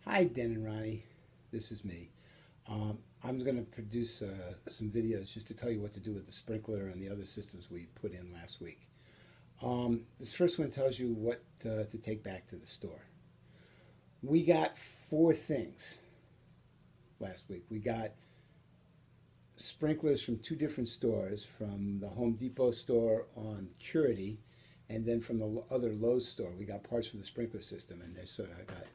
Hi, Den and Ronnie. This is me. I'm going to produce some videos just to tell you what to do with the sprinkler and the other systems we put in last week. This first one tells you what to take back to the store. We got four things last week. We got sprinklers from two different stores, from the Home Depot store on Curity, and then from the other Lowe's store. We got parts for the sprinkler system, and they sort of got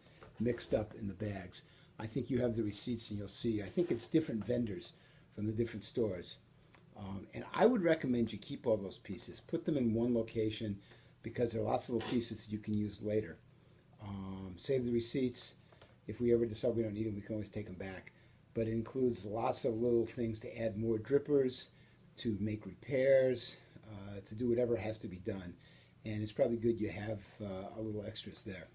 mixed up in the bags. I think you have the receipts and you'll see. I think it's different vendors from the different stores. And I would recommend you keep all those pieces. Put them in one location because there are lots of little pieces that you can use later. Save the receipts. If we ever decide we don't need them, we can always take them back. But it includes lots of little things to add more drippers, to make repairs, to do whatever has to be done. And it's probably good you have a little extras there.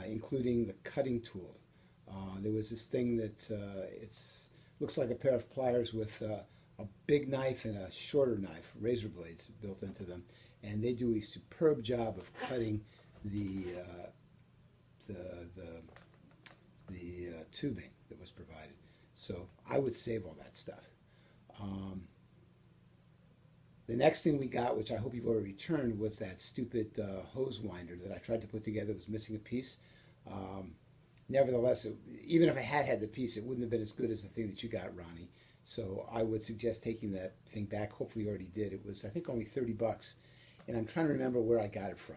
Including the cutting tool. There was this thing that looks like a pair of pliers with a big knife and a shorter knife, razor blades built into them, and they do a superb job of cutting the tubing that was provided. So I would save all that stuff. The next thing we got, which I hope you've already returned, was that stupid hose winder that I tried to put together. It was missing a piece. Nevertheless, even if I had had the piece, it wouldn't have been as good as the thing that you got, Ronnie. So I would suggest taking that thing back. Hopefully you already did. It was, I think, only 30 bucks. And I'm trying to remember where I got it from.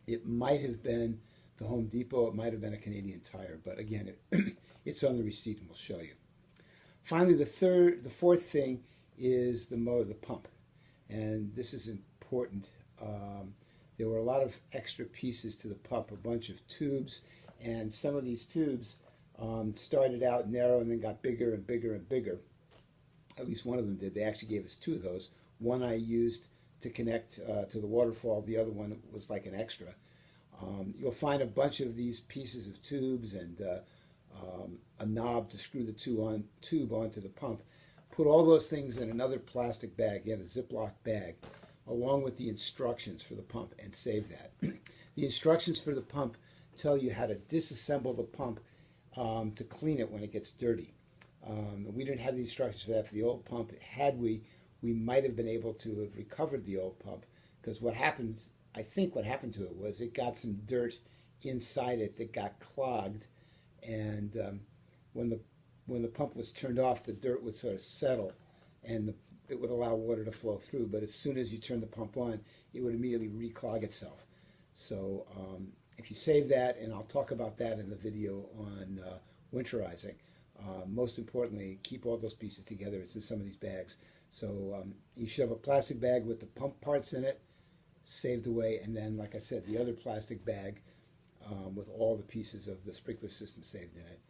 It might have been the Home Depot. It might have been a Canadian Tire. But again, it's on the receipt and we'll show you. Finally, the fourth thing is the motor, the pump. And this is important. There were a lot of extra pieces to the pump, a bunch of tubes, and some of these tubes started out narrow and then got bigger and bigger and bigger. At least one of them did. They actually gave us two of those. One I used to connect to the waterfall. The other one was like an extra. You'll find a bunch of these pieces of tubes and a knob to screw the tube onto the pump. Put all those things in another plastic bag, a Ziploc bag, along with the instructions for the pump, and save that. The instructions for the pump tell you how to disassemble the pump to clean it when it gets dirty. We didn't have the instructions for that for the old pump. Had we might have been able to have recovered the old pump, because I think what happened to it was it got some dirt inside it that got clogged, and when the pump was turned off, the dirt would sort of settle, and it would allow water to flow through. But as soon as you turn the pump on, it would immediately reclog itself. So if you save that, and I'll talk about that in the video on winterizing. Most importantly, keep all those pieces together. It's in some of these bags. So you should have a plastic bag with the pump parts in it, saved away, and then, like I said, the other plastic bag with all the pieces of the sprinkler system saved in it.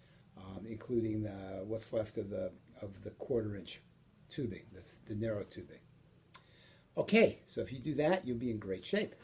Including what's left of the 1/4-inch tubing, the narrow tubing. Okay, so if you do that, you'll be in great shape.